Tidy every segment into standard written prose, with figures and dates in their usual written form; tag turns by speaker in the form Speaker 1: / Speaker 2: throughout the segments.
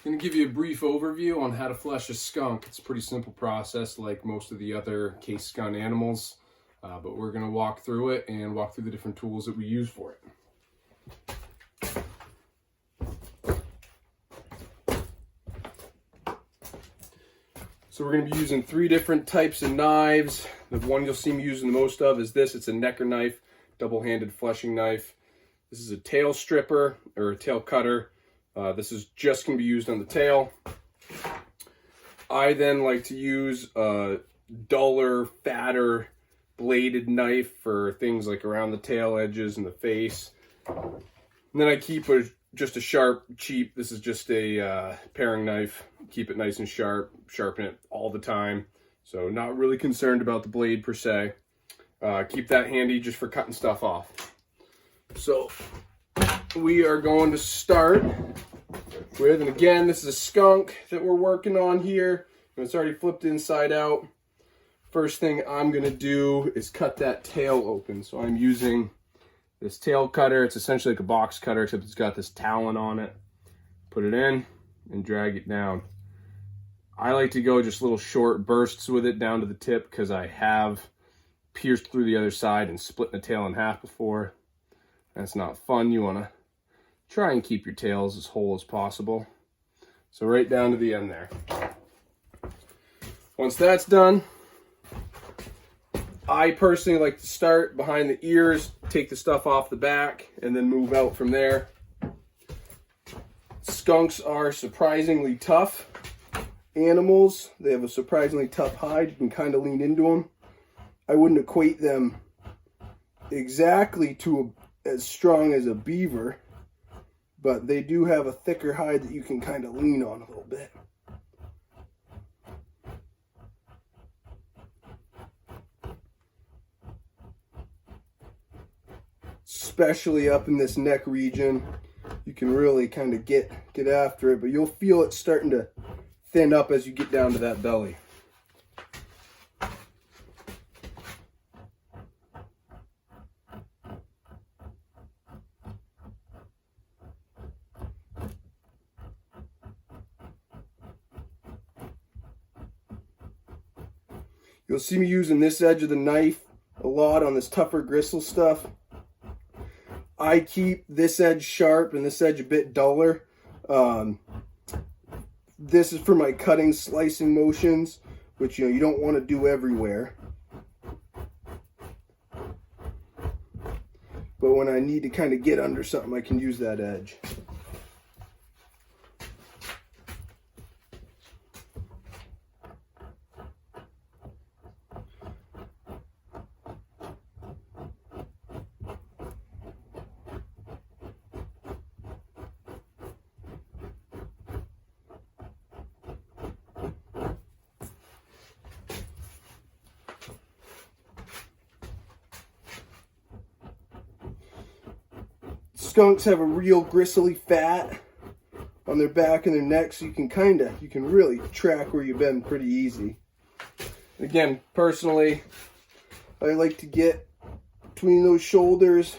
Speaker 1: going to give you a brief overview on how to flesh a skunk. It's a pretty simple process like most of the other case skun animals, but we're going to walk through it and walk through the different tools that we use for it. So we're going to be using 3 different types of knives. The one you'll see me using the most of is this. It's a necker knife, double-handed fleshing knife. This is a tail stripper or a tail cutter. This is just going to be used on the tail. I then like to use a duller, fatter, bladed knife for things like around the tail edges and the face. And then I keep just a sharp, cheap, this is just a paring knife. Keep it nice and sharp, sharpen it all the time. So not really concerned about the blade per se. Keep that handy just for cutting stuff off. So we are going to start with, and again, this is a skunk that we're working on here. It's already flipped inside out. First thing I'm going to do is cut that tail open. So I'm using this tail cutter. It's essentially like a box cutter, except it's got this talon on it. Put it in and drag it down. I like to go just little short bursts with it down to the tip because I have pierced through the other side and split the tail in half before. That's not fun. You want to try and keep your tails as whole as possible. So right down to the end there. Once that's done, I personally like to start behind the ears, take the stuff off the back, and then move out from there. Skunks are surprisingly tough animals. They have a surprisingly tough hide. You can kind of lean into them. I wouldn't equate them exactly to as strong as a beaver, but they do have a thicker hide that you can kind of lean on a little bit. Especially up in this neck region, you can really kind of get after it, but you'll feel it starting to thin up as you get down to that belly. You'll see me using this edge of the knife a lot on this tougher gristle stuff. I keep this edge sharp and this edge a bit duller. This is for my cutting, slicing motions, which you don't want to do everywhere. But when I need to kind of get under something, I can use that edge. Skunks have a real gristly fat on their back and their neck, so you can really track where you've been pretty easy. Again, personally, I like to get between those shoulders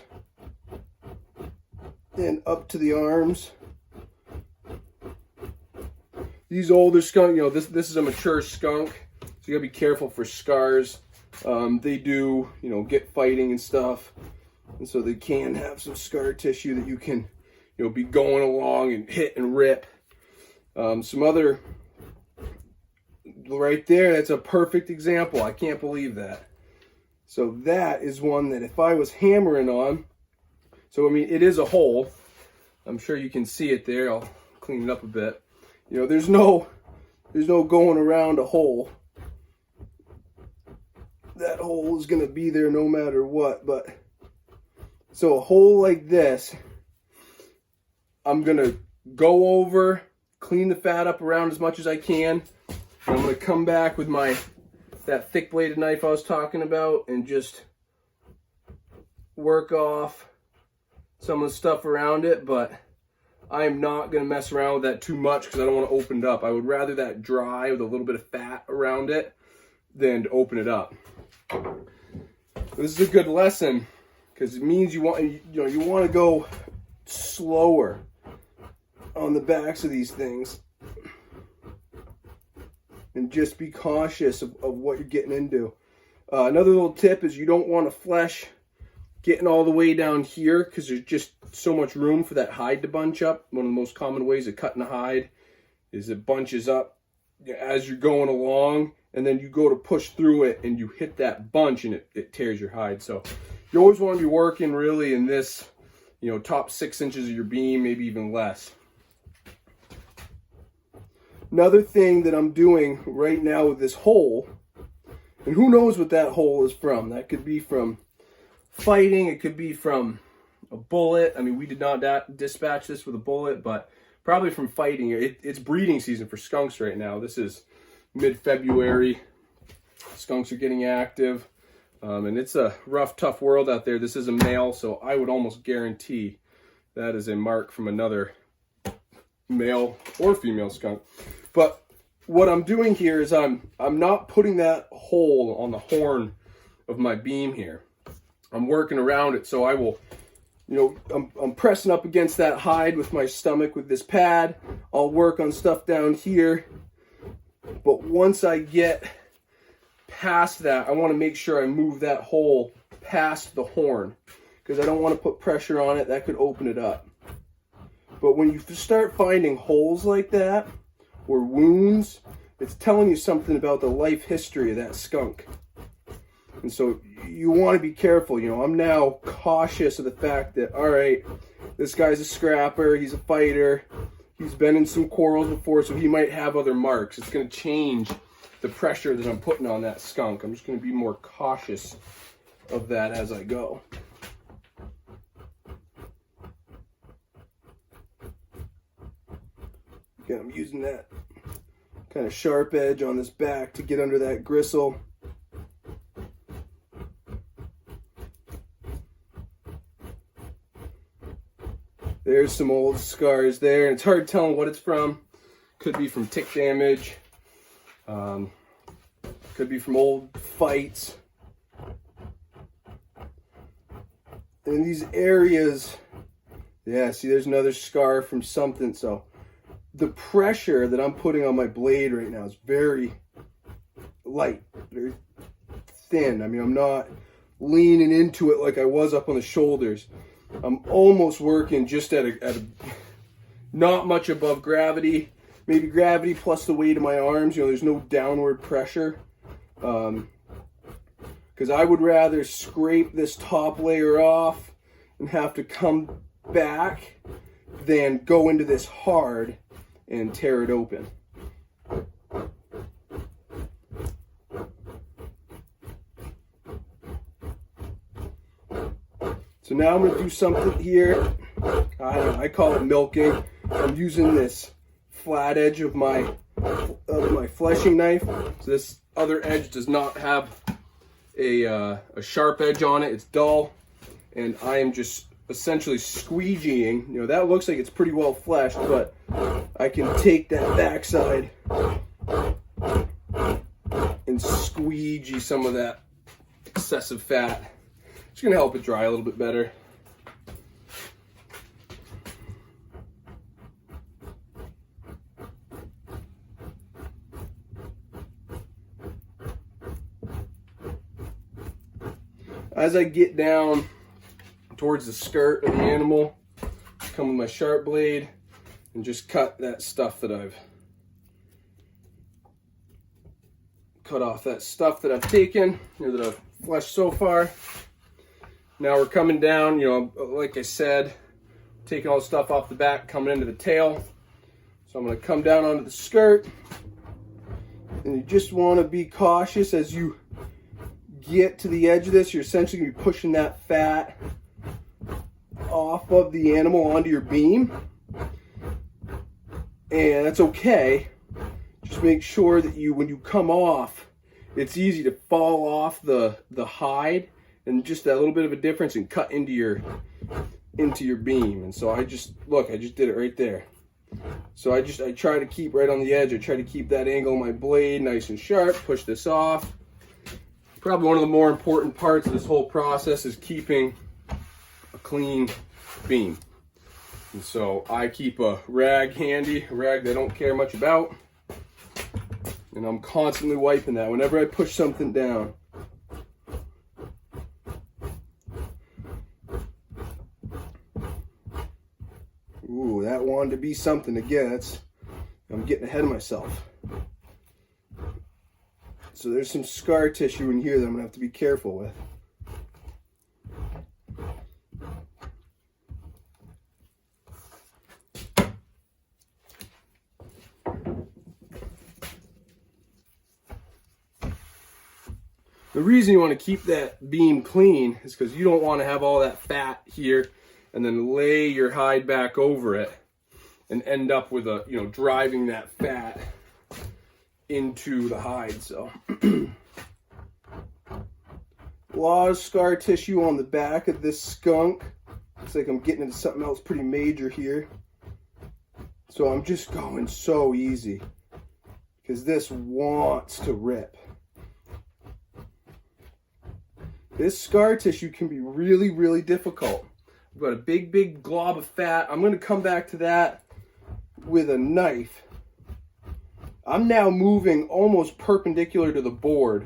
Speaker 1: and up to the arms. These older skunk, this is a mature skunk, so you gotta be careful for scars. They do, get fighting and stuff. And so they can have some scar tissue that you can, be going along and hit and rip. Some other, right there, that's a perfect example. I can't believe that. So that is one that if I was hammering on, so I mean, it is a hole. I'm sure you can see it there. I'll clean it up a bit. There's no going around a hole. That hole is going to be there no matter what, but so a hole like this, I'm going to go over, clean the fat up around as much as I can. And I'm going to come back with that thick bladed knife I was talking about and just work off some of the stuff around it. But I am not going to mess around with that too much because I don't want to open it up. I would rather that dry with a little bit of fat around it than to open it up. This is a good lesson, because it means you want to go slower on the backs of these things. and just be cautious of what you're getting into. Another little tip is you don't want to flesh getting all the way down here because there's just so much room for that hide to bunch up. One of the most common ways of cutting a hide is it bunches up as you're going along, and then you go to push through it and you hit that bunch and it tears your hide. So you always want to be working really in this, you know, top 6 inches of your beam, maybe even less. Another thing that I'm doing right now with this hole, and who knows what that hole is from. That could be from fighting, it could be from a bullet. I mean, we did not dispatch this with a bullet, but probably from fighting. It's breeding season for skunks right now. This is mid-February. Skunks are getting active, and it's a rough, tough world out there. This is a male, so I would almost guarantee that is a mark from another male or female skunk. But what I'm doing here is I'm not putting that hole on the horn of my beam here. I'm working around it, so I will, you know, I'm pressing up against that hide with my stomach with this pad. I'll work on stuff down here, but once I get past that, I want to make sure I move that hole past the horn because I don't want to put pressure on it. That could open it up. But when you start finding holes like that or wounds, it's telling you something about the life history of that skunk. And so you want to be careful. You know, I'm now cautious of the fact that, all right, this guy's a scrapper, he's a fighter, he's been in some quarrels before, so he might have other marks. It's going to change the pressure that I'm putting on that skunk. I'm just going to be more cautious of that as I go. Again, I'm using that kind of sharp edge on this back to get under that gristle. There's some old scars there, and it's hard telling what it's from. Could be from tick damage. Could be from old fights. And in these areas, yeah, see, there's another scar from something. So the pressure that I'm putting on my blade right now is very light, very thin. I mean, I'm not leaning into it like I was up on the shoulders. I'm almost working just at a not much above gravity, maybe gravity plus the weight of my arms. You know, there's no downward pressure. Because I would rather scrape this top layer off and have to come back than go into this hard and tear it open. So now I'm going to do something here. I call it milking. I'm using this flat edge of my fleshing knife. So this other edge does not have a sharp edge on it. It's dull, and I am just essentially squeegeeing. You know, that looks like it's pretty well fleshed, but I can take that backside and squeegee some of that excessive fat. It's going to help it dry a little bit better. As I get down towards the skirt of the animal, come with my sharp blade and just cut that stuff that I've cut off, that stuff that I've taken, you know, that I've fleshed so far. Now we're coming down, you know, like I said, taking all the stuff off the back, coming into the tail. So I'm going to come down onto the skirt, and you just want to be cautious as you get to the edge of this. You're essentially going to be pushing that fat off of the animal onto your beam, and that's okay. Just make sure that when you come off, it's easy to fall off the hide, and just that little bit of a difference and cut into your beam. And so I just did it right there. So I try to keep right on the edge. I try to keep that angle of my blade nice and sharp, push this off. Probably one of the more important parts of this whole process is keeping a clean beam. And so I keep a rag handy, a rag that I don't care much about. And I'm constantly wiping that whenever I push something down. Ooh, that wanted to be something again. I'm getting ahead of myself. So there's some scar tissue in here that I'm gonna have to be careful with. The reason you want to keep that beam clean is because you don't want to have all that fat here and then lay your hide back over it and end up with a, driving that fat into the hide. So a lot of scar tissue on the back of this skunk. Looks like I'm getting into something else pretty major here. So I'm just going so easy because this wants to rip. This scar tissue can be really, really difficult. I've got a big glob of fat. I'm going to come back to that with a knife. I'm now moving almost perpendicular to the board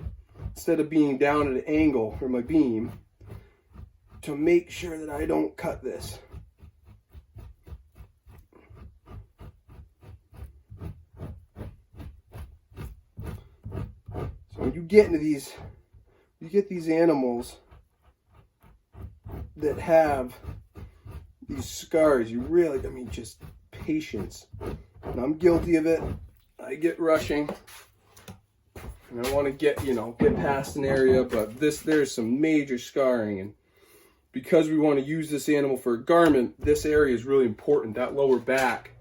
Speaker 1: instead of being down at an angle for my beam to make sure that I don't cut this. So when you get into these, you get these animals that have these scars, you really, just patience. And I'm guilty of it. I get rushing and I want to get past an area, but there's some major scarring, and because we want to use this animal for a garment, this area is really important. That lower back,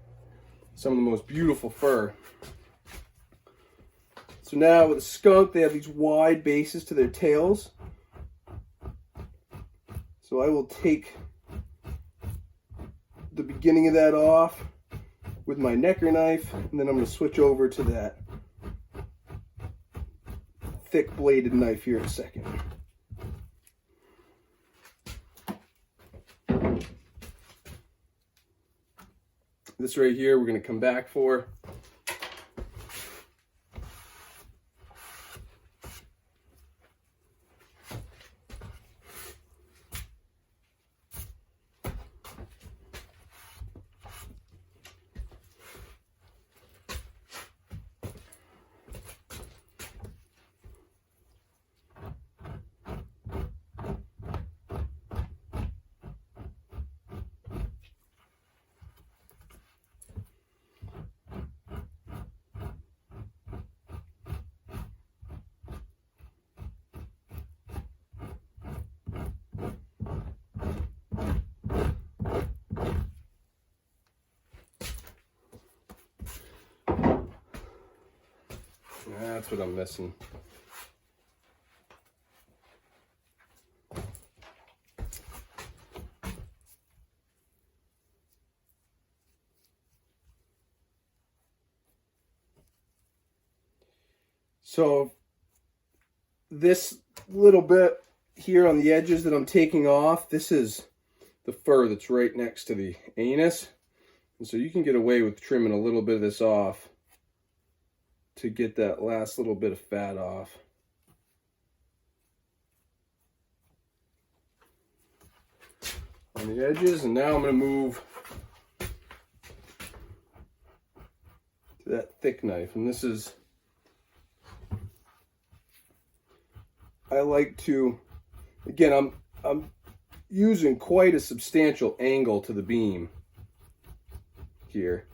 Speaker 1: some of the most beautiful fur. So now with a skunk, they have these wide bases to their tails. So I will take the beginning of that off with my necker knife, and then I'm going to switch over to that thick bladed knife here in a second. This right here we're going to come back for. That's what I'm missing. So this little bit here on the edges that I'm taking off, this is the fur that's right next to the anus. And so you can get away with trimming a little bit of this off to get that last little bit of fat off. On the edges, and now I'm going to move to that thick knife. And this is, I like to, again, I'm using quite a substantial angle to the beam here.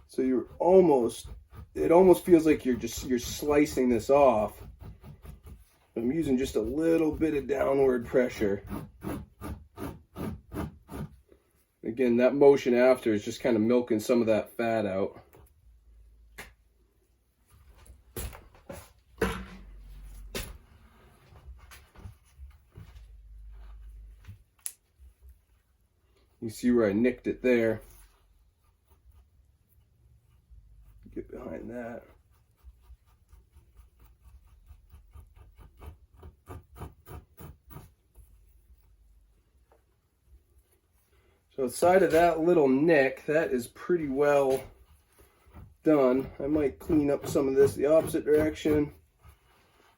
Speaker 1: So it almost feels like you're slicing this off. I'm using just a little bit of downward pressure. Again, that motion after is just kind of milking some of that fat out. You see where I nicked it there. Get behind that. So outside of that little nick, that is pretty well done. I might clean up some of this the opposite direction.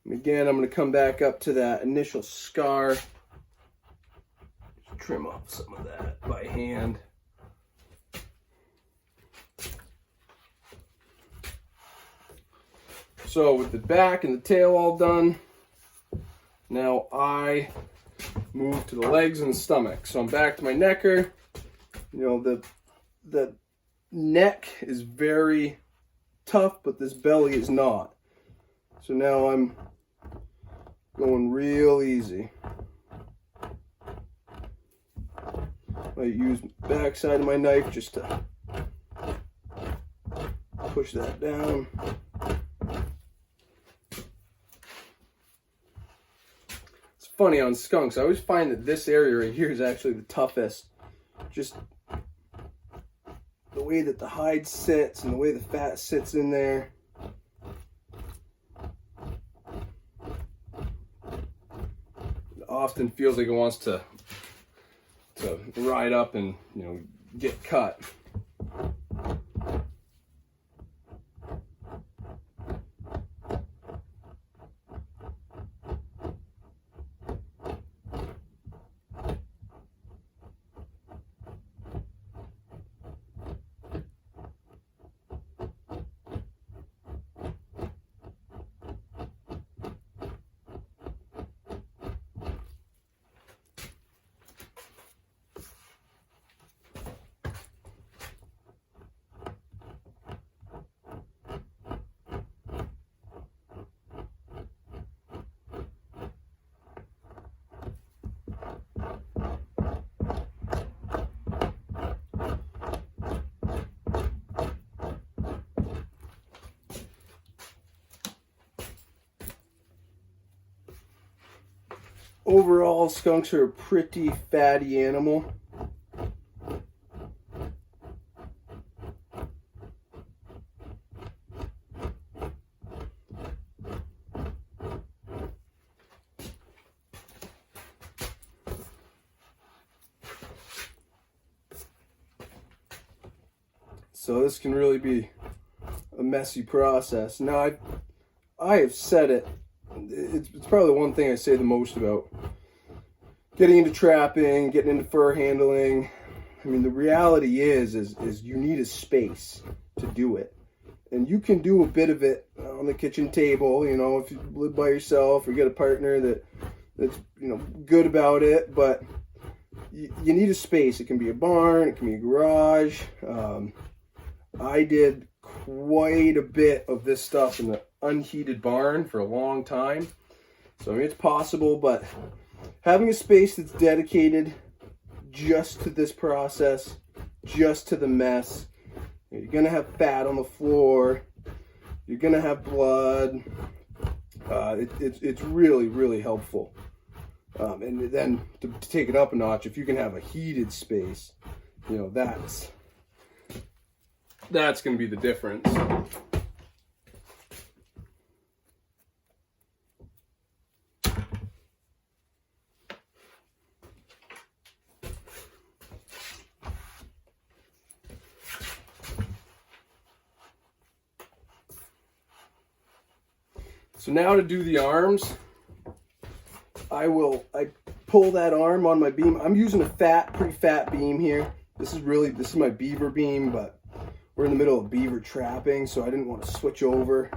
Speaker 1: And again, I'm going to come back up to that initial scar. Just trim off some of that by hand. So with the back and the tail all done, now I move to the legs and the stomach. So I'm back to my necker. You know, the neck is very tough, but this belly is not. So now I'm going real easy. I use the back side of my knife just to push that down. It's funny on skunks, I always find that this area right here is actually the toughest. Just the way that the hide sits and the way the fat sits in there. It often feels like it wants to ride up and, you know, get cut. Overall, skunks are a pretty fatty animal. So this can really be a messy process. Now, I have said it. It's probably the one thing I say the most about getting into trapping, getting into fur handling. I mean, the reality is you need a space to do it. And you can do a bit of it on the kitchen table, you know, if you live by yourself or you get a partner that's, you know, good about it, but you need a space. It can be a barn, it can be a garage. I did quite a bit of this stuff in the unheated barn for a long time. So I mean, it's possible, but having a space that's dedicated just to this process, just to the mess. You're gonna have fat on the floor. You're gonna have blood. It's really, really helpful. And then to take it up a notch, if you can have a heated space, you know, that's gonna be the difference. So now to do the arms, I pull that arm on my beam. I'm using a pretty fat beam here. This is my beaver beam, but we're in the middle of beaver trapping, so I didn't want to switch over.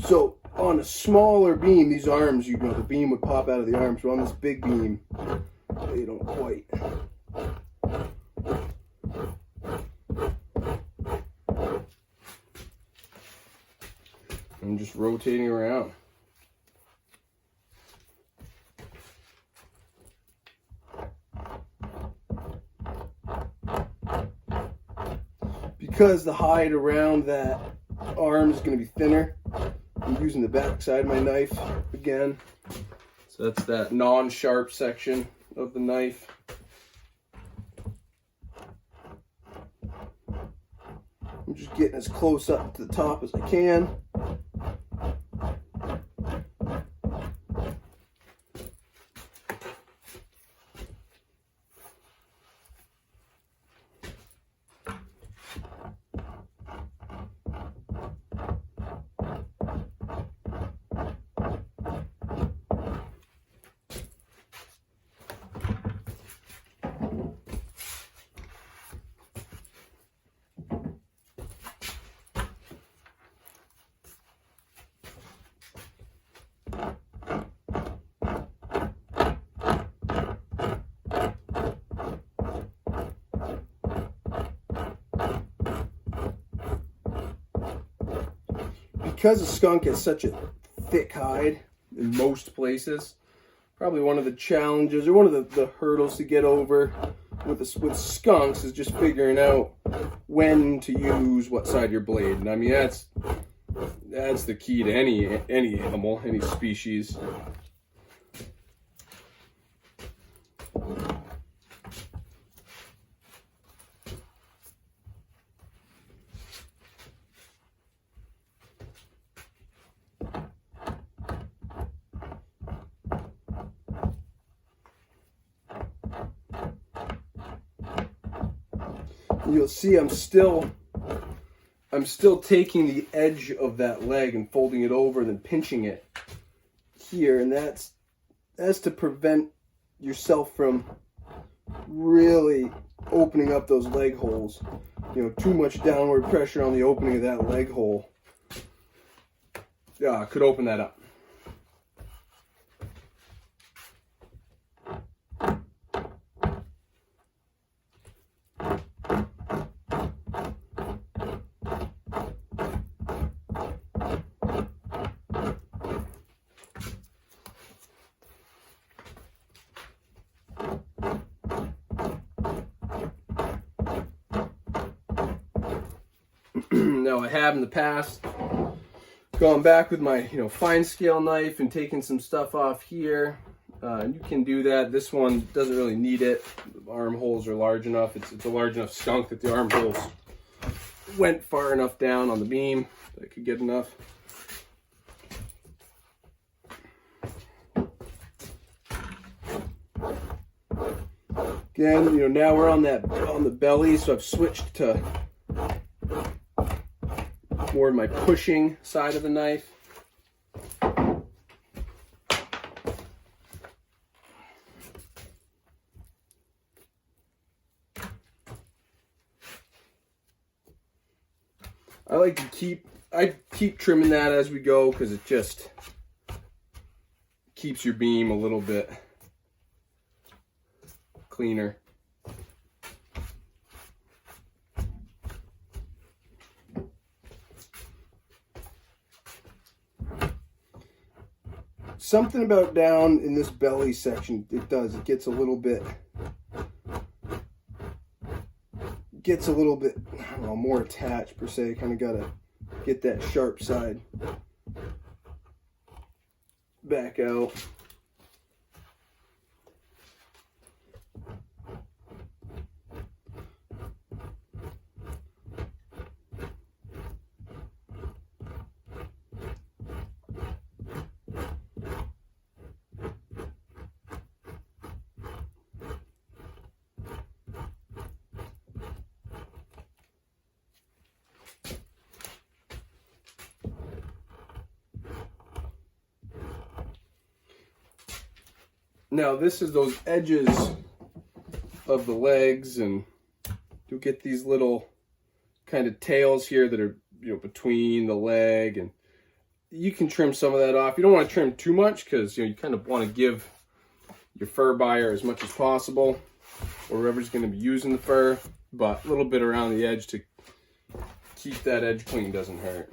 Speaker 1: So on a smaller beam, these arms, you know, the beam would pop out of the arms, but on this big beam, they don't quite. I'm just rotating around. Because the hide around that arm is going to be thinner, I'm using the back side of my knife again. So that's that non-sharp section of the knife. I'm just getting as close up to the top as I can. because a skunk has such a thick hide in most places, probably one of the challenges or one of the hurdles to get over with skunks is just figuring out when to use what side of your blade. And I mean, that's the key to any animal, any species. You'll see I'm still taking the edge of that leg and folding it over and then pinching it here, and that's to prevent yourself from really opening up those leg holes. You know, too much downward pressure on the opening of that leg hole could open that up. Now I have in the past gone back with my fine scale knife and taken some stuff off here. You can do that. This one doesn't really need it. The armholes are large enough. It's a large enough skunk that the armholes went far enough down on the beam that I could get enough. Again, now we're on the belly, so I've switched to more of my pushing side of the knife. I like to keep trimming that as we go because it just keeps your beam a little bit cleaner. Something about down in this belly section, it gets a little bit, I don't know, more attached per se. Kind of got to get that sharp side back out. Now this is those edges of the legs, and you'll get these little kind of tails here that are between the leg, and you can trim some of that off. You don't want to trim too much because you kind of want to give your fur buyer as much as possible, or whoever's going to be using the fur, but a little bit around the edge to keep that edge clean doesn't hurt.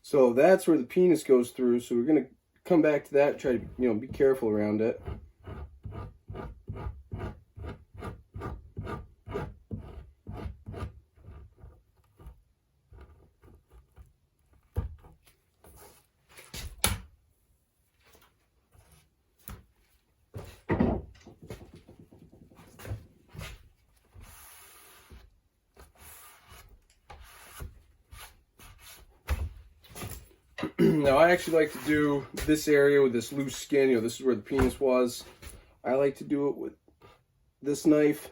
Speaker 1: So that's where the penis goes through. So we're going to come back to that, try to, be careful around it. Now I actually like to do this area with this loose skin. You know, this is where the penis was. I like to do it with this knife.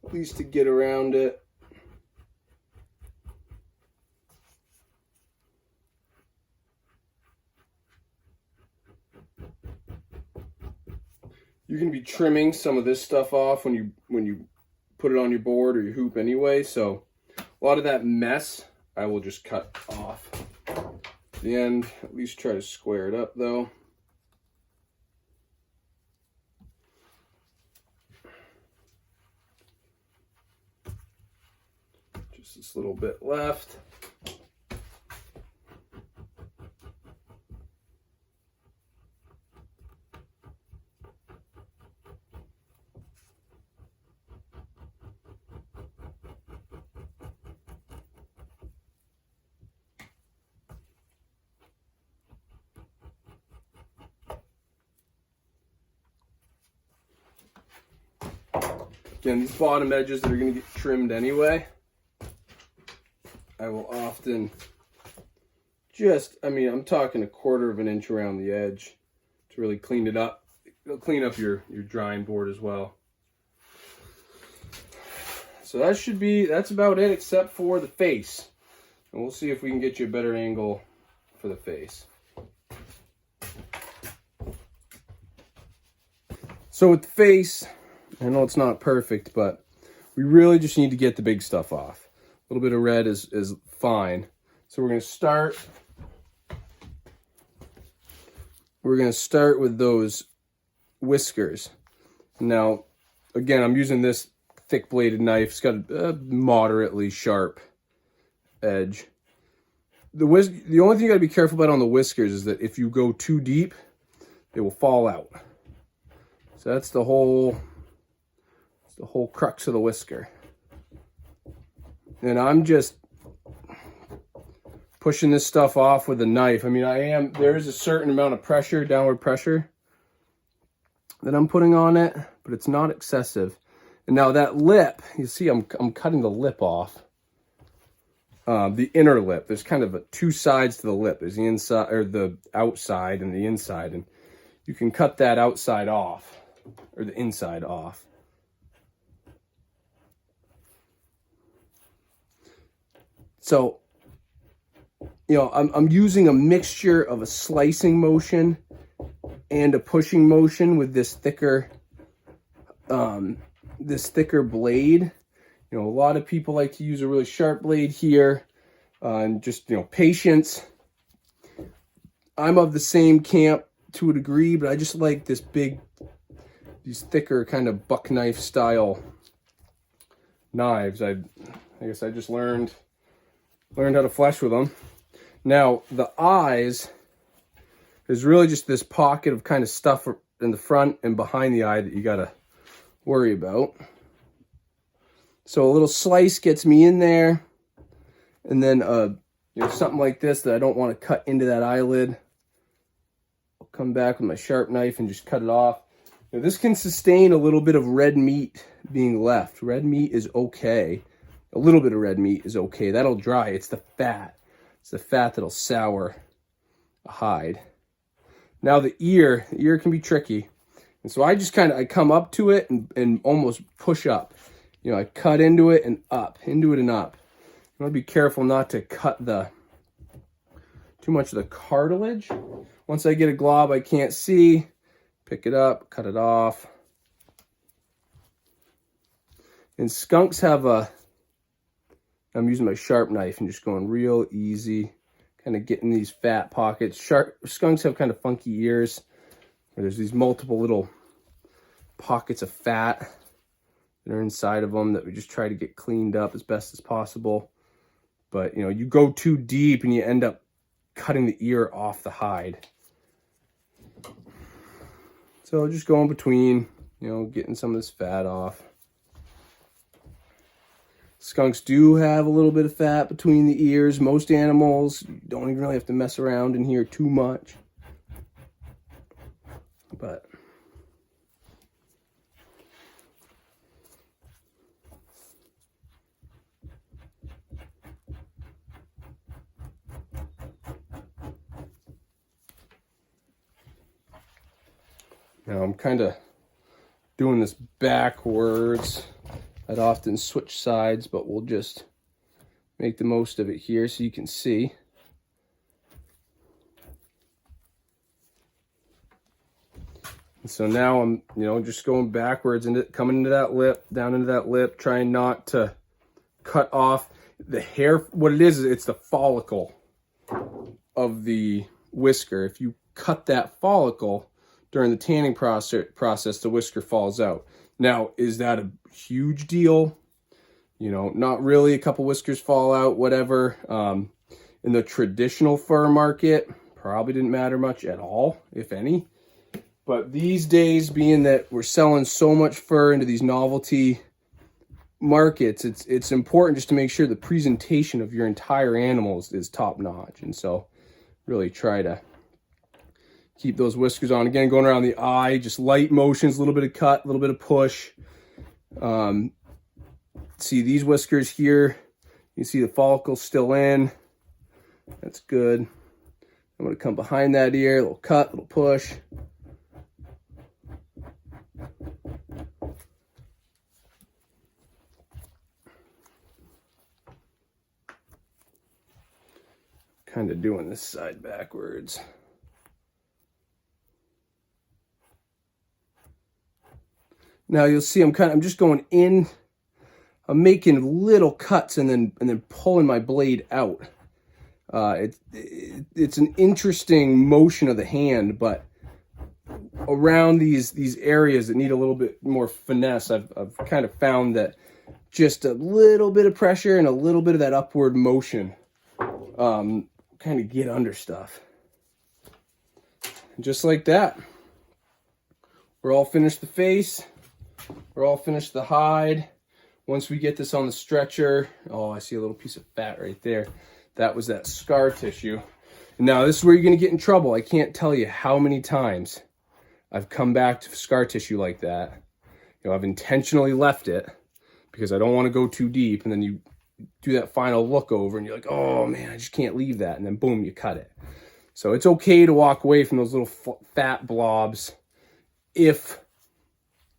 Speaker 1: At least to get around it. You're going to be trimming some of this stuff off when you put it on your board or your hoop anyway. So a lot of that mess I will just cut off. At the end, at least try to square it up though. Just this little bit left. Again, these bottom edges that are going to get trimmed anyway, I will often just, I'm talking 1/4 of an inch around the edge to really clean it up. It'll clean up your drying board as well. So that's about it except for the face. And we'll see if we can get you a better angle for the face. So with the face, I know it's not perfect, but we really just need to get the big stuff off. A little bit of red is fine. So we're going to start with those whiskers. Now, again, I'm using this thick bladed knife. It's got a moderately sharp edge. The only thing you got to be careful about on the whiskers is that if you go too deep, they will fall out. So that's the whole crux of the whisker. And I'm just pushing this stuff off with a knife. There is a certain amount of pressure, downward pressure, that I'm putting on it, but it's not excessive. And now that lip, you see I'm cutting the lip off. The inner lip. There's kind of two sides to the lip. There's the inside, or the outside and the inside. And you can cut that outside off, or the inside off. So, I'm using a mixture of a slicing motion and a pushing motion with this thicker blade. A lot of people like to use a really sharp blade here, and just, patience. I'm of the same camp to a degree, but I just like these thicker kind of buck knife style knives. I guess I just learned how to flesh with them. Now, the eyes is really just this pocket of kind of stuff in the front and behind the eye that you got to worry about. So a little slice gets me in there, and then something like this that I don't want to cut into that eyelid. I'll come back with my sharp knife and just cut it off. Now, this can sustain a little bit of red meat being left. Red meat is okay. A little bit of red meat is okay. That'll dry. It's the fat. It's the fat that'll sour a hide. Now the ear can be tricky. And so I just I come up to it and almost push up. I cut into it and up, into it and up. You want to be careful not to cut too much of the cartilage. Once I get a glob I can't see, pick it up, cut it off. And skunks have I'm using my sharp knife and just going real easy, kind of getting these fat pockets. Skunks have kind of funky ears, where there's these multiple little pockets of fat that are inside of them that we just try to get cleaned up as best as possible. But, you go too deep and you end up cutting the ear off the hide. So just go in between, getting some of this fat off. Skunks do have a little bit of fat between the ears. Most animals, you don't even really have to mess around in here too much. But Now I'm kind of doing this backwards. I'd often switch sides, but we'll just make the most of it here so you can see. And so now I'm, just going backwards and coming into that lip, down into that lip, trying not to cut off the hair. What it is it's the follicle of the whisker. If you cut that follicle during the tanning process, the whisker falls out. Now, is that a huge deal? Not really. A couple whiskers fall out, whatever. In the traditional fur market, probably didn't matter much at all, if any. But these days, being that we're selling so much fur into these novelty markets, it's important just to make sure the presentation of your entire animals is top notch. And so really try to keep those whiskers on. Again, going around the eye, just light motions, a little bit of cut, a little bit of push. See these whiskers here, you see the follicle still in. That's good. I'm going to come behind that ear, a little cut, a little push. Kind of doing this side backwards. Now you'll see I'm just going in. I'm making little cuts and then pulling my blade out. It's an interesting motion of the hand, but around these areas that need a little bit more finesse, I've kind of found that just a little bit of pressure and a little bit of that upward motion kind of get under stuff. And just like that, we're all finished the face. We're all finished the hide. Once we get this on the stretcher, oh, I see a little piece of fat right there. That was that scar tissue. And now this is where you're going to get in trouble. I can't tell you how many times I've come back to scar tissue like that. I've intentionally left it because I don't want to go too deep, and then you do that final look over and you're like, oh man, I just can't leave that. And then boom, you cut it. So it's okay to walk away from those little fat blobs if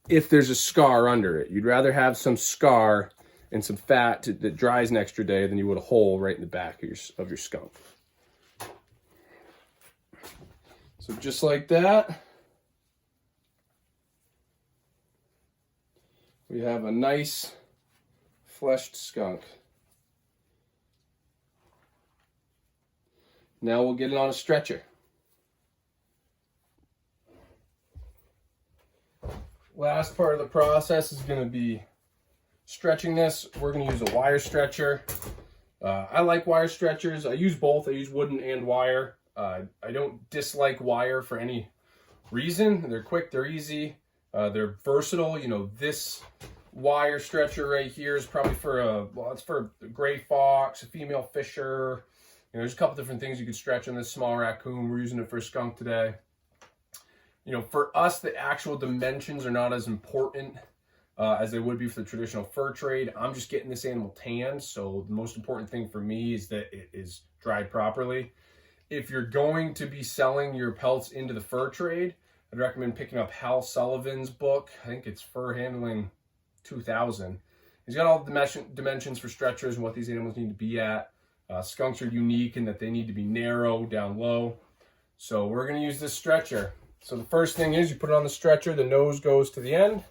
Speaker 1: there's a scar under it. You'd rather have some scar and some fat that dries an extra day than you would a hole right in the back of your skunk. So just like that, we have a nice fleshed skunk. Now we'll get it on a stretcher. Last part of the process is going to be stretching this. We're going to use a wire stretcher. I like wire stretchers. I use both. I use wooden and wire. I don't dislike wire for any reason. They're quick, they're easy, they're versatile. This wire stretcher right here is probably it's for a gray fox, a female fisher. There's a couple different things you could stretch on this small raccoon. We're using it for a skunk today. For us, the actual dimensions are not as important as they would be for the traditional fur trade. I'm just getting this animal tanned, so the most important thing for me is that it is dried properly. If you're going to be selling your pelts into the fur trade, I'd recommend picking up Hal Sullivan's book. I think it's Fur Handling 2000. He's got all the dimensions for stretchers and what these animals need to be at. Skunks are unique in that they need to be narrow, down low. So we're going to use this stretcher. So the first thing is you put it on the stretcher, the nose goes to the end.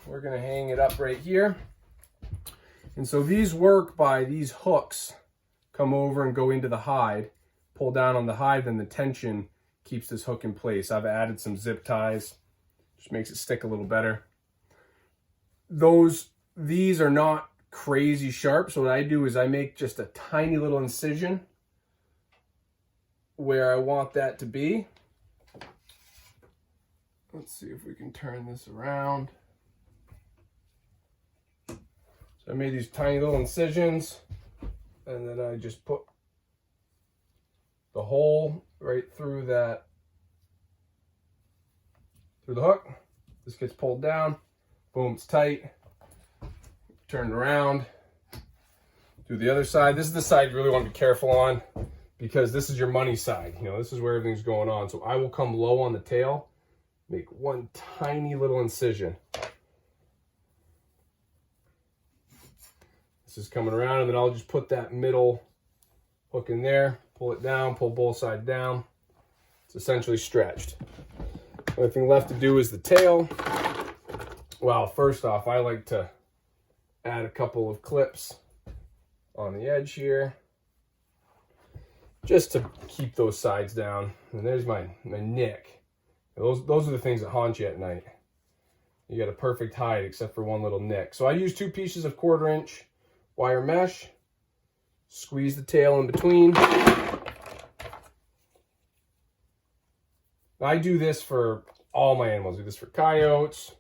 Speaker 1: We're going to hang it up right here. And so these work by these hooks come over and go into the hide, pull down on the hide, then the tension keeps this hook in place. I've added some zip ties, just makes it stick a little better. These are not crazy sharp, so what I do is I make just a tiny little incision where I want that to be. Let's see if we can turn this around. So I made these tiny little incisions, and then I just put the hole right through the hook. This gets pulled down, boom, it's tight. Turn it around, do the other side. This is the side you really want to be careful on because this is your money side. This is where everything's going on. So I will come low on the tail, make one tiny little incision. This is coming around, and then I'll just put that middle hook in there, pull it down, pull both sides down. It's essentially stretched. The only thing left to do is the tail. Well, first off, I like to add a couple of clips on the edge here, just to keep those sides down. And there's my nick. Those are the things that haunt you at night. You got a perfect hide except for one little nick. So I use 2 pieces of 1/4 inch wire mesh, squeeze the tail in between. I do this for all my animals. I do this for coyotes,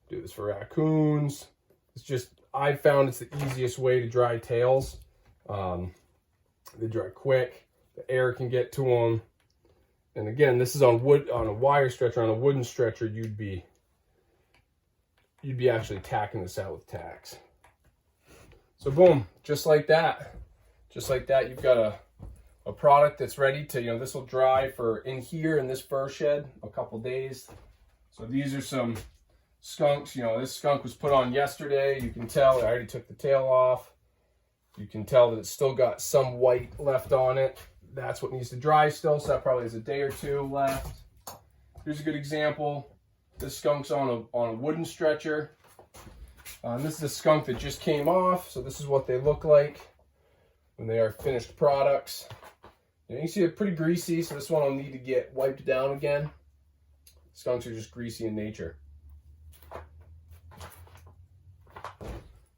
Speaker 1: do this for raccoons. It's just, I found it's the easiest way to dry tails. They dry quick, the air can get to them. And again, this is on wood, on a wire stretcher. On a wooden stretcher, you'd be actually tacking this out with tacks. So boom, just like that. Just like that, you've got a product that's ready to, this will dry for in here in this fur shed a couple days. So these are some skunks. This skunk was put on yesterday. You can tell I already took the tail off. You can tell that it's still got some white left on it. That's what needs to dry still, so that probably has a day or 2 left. Here's a good example. This skunk's on a wooden stretcher. This is a skunk that just came off, so this is what they look like when they are finished products. You can see they're pretty greasy, so this one will need to get wiped down again. Skunks are just greasy in nature.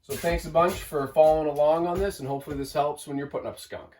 Speaker 1: So thanks a bunch for following along on this, and hopefully this helps when you're putting up a skunk.